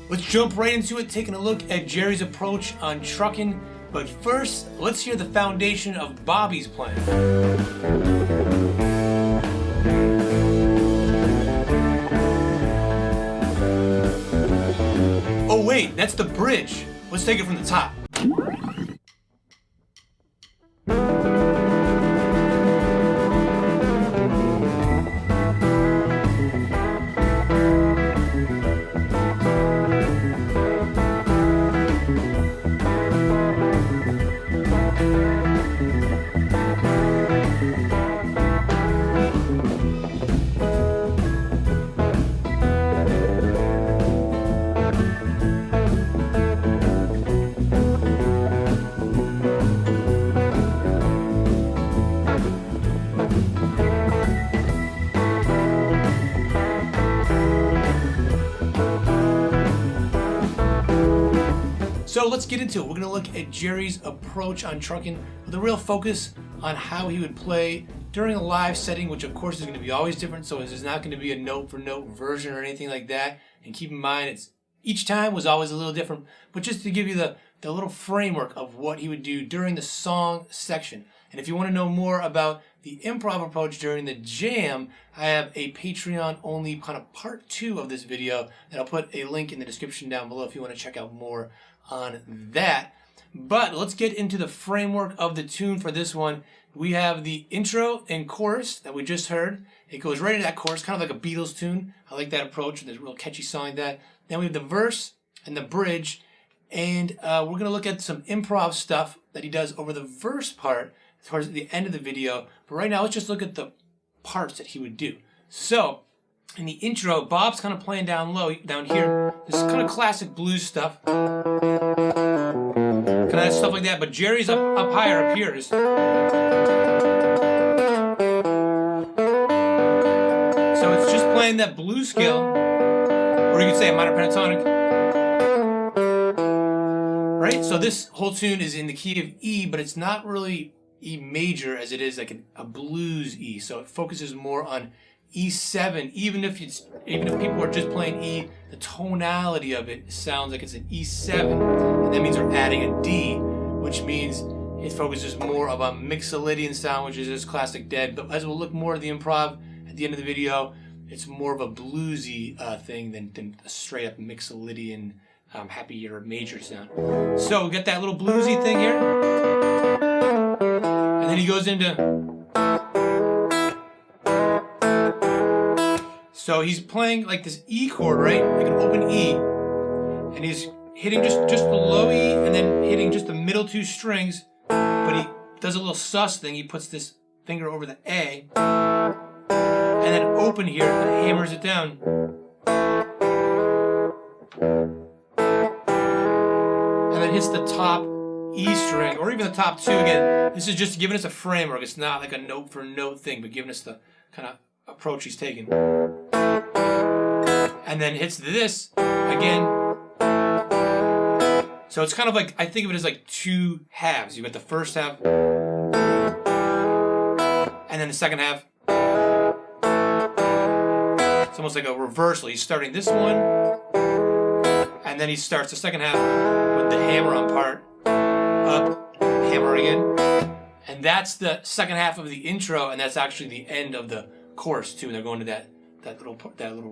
Let's jump right into it, taking a look at Jerry's approach on Truckin. But first, let's hear the foundation of Bobby's plan. Oh wait, that's the bridge. Let's take it from the top. So let's get into it. We're going to look at Jerry's approach on Truckin with a real focus on how he would play during a live setting, which of course is going to be always different. So this is not going to be a note-for-note version or anything like that. And keep in mind, each time was always a little different. But just to give you the little framework of what he would do during the song section. And if you want to know more about the improv approach during the jam, I have a Patreon-only kind of part 2 of this video that I'll put a link in the description down below if you want to check out more on that. But let's get into the framework of the tune for this one. We have the intro and chorus that we just heard. It goes right into that chorus, kind of like a Beatles tune. I like that approach. There's a real catchy song like that. Then we have the verse and the bridge. And we're going to look at some improv stuff that he does over the verse part towards the end of the video. But right now, let's just look at the parts that he would do. So, in the intro, Bob's kind of playing down low, down here. This is kind of classic blues stuff. Kind of stuff like that. But Jerry's up higher, up here. So it's just playing that blues scale. Or you could say a minor pentatonic. Right? So this whole tune is in the key of E, but it's not really E major as it is like a blues E. So it focuses more on E7, even if people are just playing E, the tonality of it sounds like it's an E7, and that means we're adding a D, which means it focuses more of a Mixolydian sound, which is just classic dead. But as we'll look more at the improv at the end of the video, it's more of a bluesy thing than a straight up Mixolydian happy or major sound. So we got that little bluesy thing here, and then he goes into. So he's playing like this E chord, right? Like an open E. And he's hitting just the low E and then hitting just the middle 2 strings. But he does a little sus thing. He puts this finger over the A. And then open here and hammers it down. And then hits the top E string, or even the top 2 again. This is just giving us a framework. It's not like a note for note thing, but giving us the kind of approach he's taking. And then hits this again. So it's kind of like, I think of it as like 2 halves. You got the first half, and then the second half. It's almost like a reversal. He's starting this one, and then he starts the second half with the hammer on part, up, hammer again. And that's the second half of the intro, and that's actually the end of the chorus too. And they're going to that little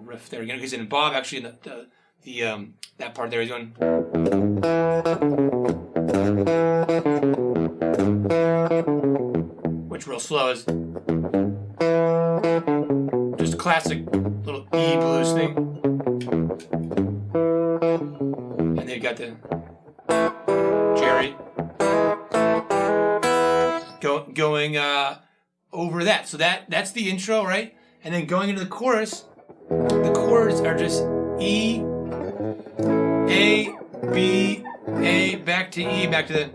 riff there again. Because in Bob actually in that part there he's going. Which real slow is just a classic little E blues thing. And then you got the Jerry going over that. So that's the intro, right? And then going into the chorus, the chords are just E, A, B, A, back to E, back to the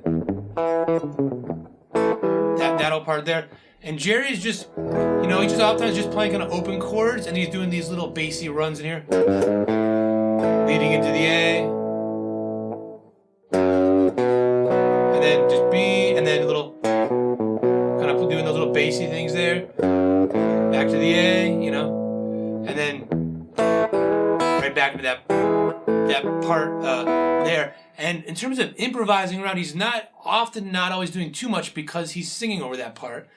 that whole part there. And Jerry's just, he's just oftentimes just playing kind of open chords, and he's doing these little bassy runs in here, leading into the A, and then just B, and then a little kind of doing those little bassy things there. Back to the A, and then right back into that that part there. And in terms of improvising around, he's not always doing too much because he's singing over that part.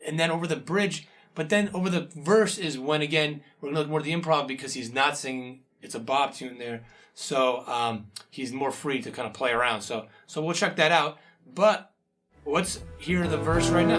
And then over the bridge, but then over the verse is when, again, we're going to look more at the improv because he's not singing. It's a bob tune there. So he's more free to kind of play around. So we'll check that out. But let's hear the verse right now.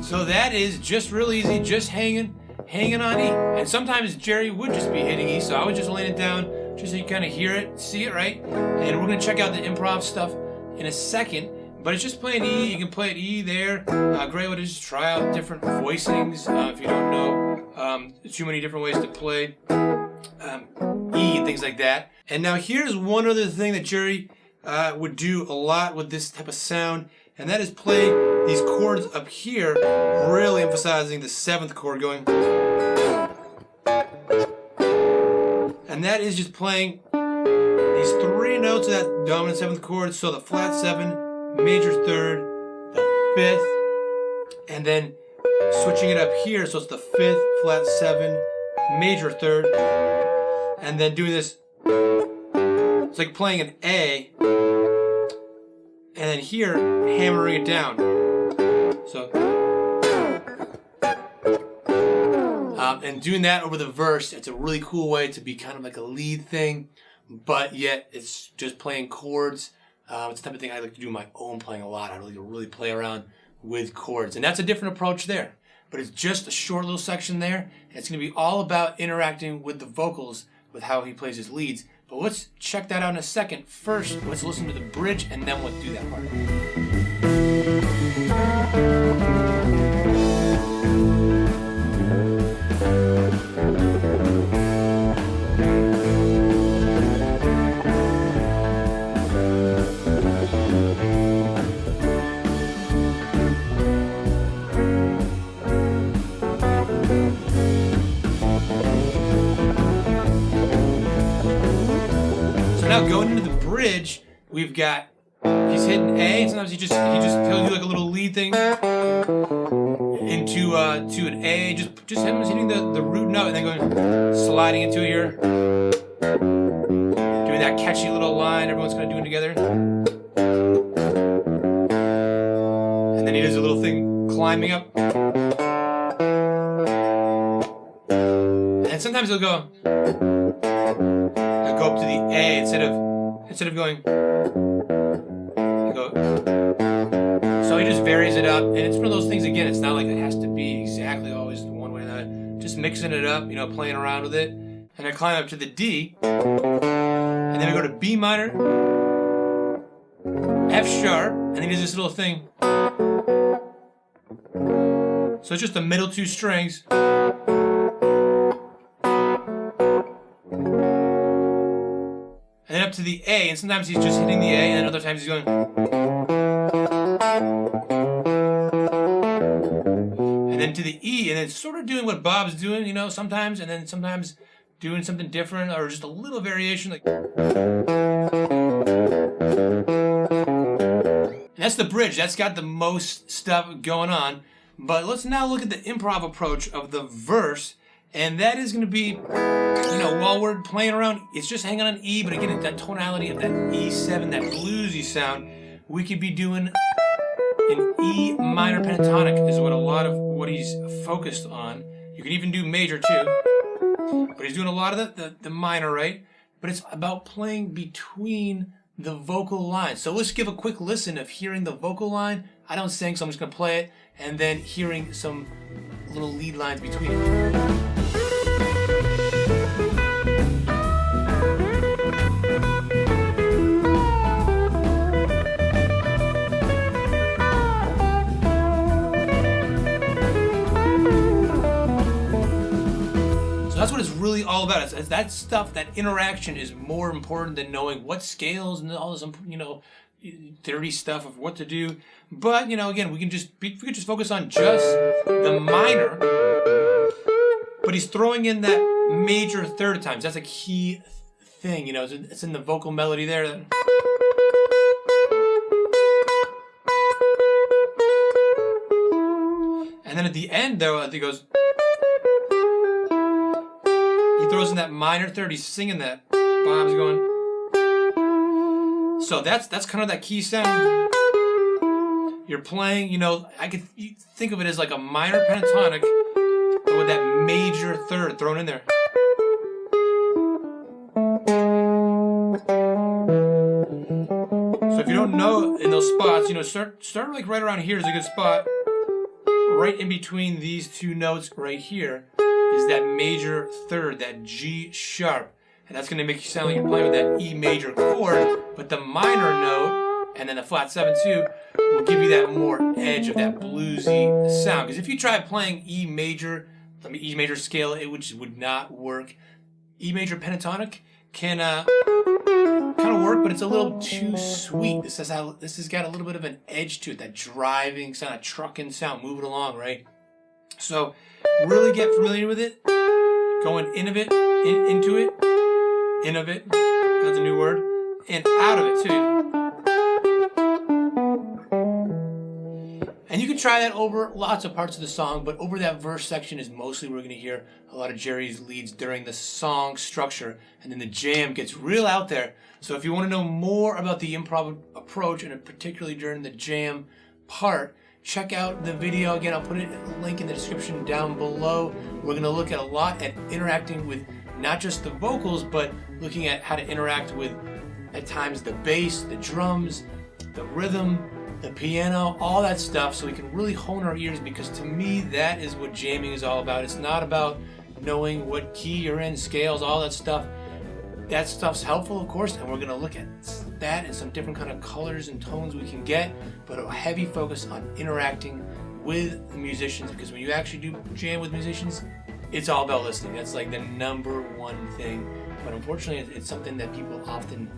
So that is just real easy, just hanging on E. And sometimes Jerry would just be hitting E, so I would just lay it down just so you kind of hear it, see it, right? And we're going to check out the improv stuff in a second, but it's just playing E. You can play it E there. Great way to just try out different voicings if you don't know too many different ways to play E and things like that. And now here's one other thing that Jerry would do a lot with this type of sound, and that is play these chords up here, really emphasizing the 7th chord going. And that is just playing these 3 notes of that dominant 7th chord. So the flat 7, major 3rd, the 5th, and then switching it up here. So it's the 5th, flat 7, major 3rd, and then doing this. It's like playing an A, and then here, hammering it down. So, and doing that over the verse, it's a really cool way to be kind of like a lead thing, but yet it's just playing chords. It's the type of thing I like to do my own playing a lot. I like to really play around with chords, and that's a different approach there. But it's just a short little section there, and it's going to be all about interacting with the vocals with how he plays his leads. But let's check that out in a second. First, let's listen to the bridge, and then we'll do that part. Now going into the bridge, we've got, he's hitting A, and sometimes he'll do like a little lead thing into to an A, just him hitting the root note and then going sliding into it here, doing that catchy little line everyone's kind of doing together, and then he does a little thing climbing up, and sometimes he'll go up to the A instead of going. So he just varies it up, and it's one of those things. Again, it's not like it has to be exactly always one way or another. Just mixing it up, playing around with it, and I climb up to the D, and then I go to B minor, F sharp, and then he does this little thing. So it's just the middle 2 strings. And then up to the A, and sometimes he's just hitting the A, and then other times he's going. And then to the E, and then sort of doing what Bob's doing, sometimes, and then sometimes doing something different, or just a little variation. And that's the bridge. That's got the most stuff going on. But let's now look at the improv approach of the verse. And that is going to be, while we're playing around, it's just hanging on E, but again, that tonality of that E7, that bluesy sound, we could be doing an E minor pentatonic is what a lot of what he's focused on. You can even do major too, but he's doing a lot of the minor, right? But it's about playing between the vocal lines. So let's give a quick listen of hearing the vocal line. I don't sing, so I'm just going to play it, and then hearing some little lead lines between it. That's what it's really all about. It's that stuff, that interaction is more important than knowing what scales and all this, dirty stuff of what to do. But, again, we could just focus on just the minor. But he's throwing in that major third times. That's a key thing, you know. It's in the vocal melody there. And then at the end, though, he goes. He throws in that minor third. He's singing that. Bob's going. So that's kind of that key sound. You're playing, you know, you think of it as like a minor pentatonic with that major third thrown in there. So if you don't know in those spots, you know, start like right around here is a good spot. Right in between these two notes right here is that major third, that G sharp. And that's going to make you sound like you're playing with that E major chord, but the minor note and then the flat 7/2 will give you that more edge of that bluesy sound. Because if you try playing E major scale, it would not work. E major pentatonic can kind of work, but it's a little too sweet. This has got a little bit of an edge to it, that driving sound, a truckin' sound, moving along, right? So really get familiar with it. Going into it, that's a new word, and out of it too. And you can try that over lots of parts of the song, but over that verse section is mostly where we're going to hear a lot of Jerry's leads during the song structure, and then the jam gets real out there. So if you want to know more about the improv approach, and particularly during the jam part, check out the video. Again, I'll put a link in the description down below. We're going to look at a lot at interacting with not just the vocals, but looking at how to interact with, at times, the bass, the drums, the rhythm, the piano, all that stuff, so we can really hone our ears, because to me, that is what jamming is all about. It's not about knowing what key you're in, scales, all that stuff. That stuff's helpful, of course, and we're going to look at that and some different kind of colors and tones we can get, but a heavy focus on interacting with the musicians, because when you actually do jam with musicians, it's all about listening. That's like the number one thing, but unfortunately, it's something that people often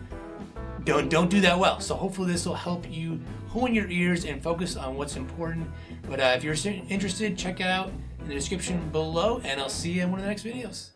don't do that well. So hopefully this will help you hone your ears and focus on what's important. But if you're interested, check it out in the description below, and I'll see you in one of the next videos.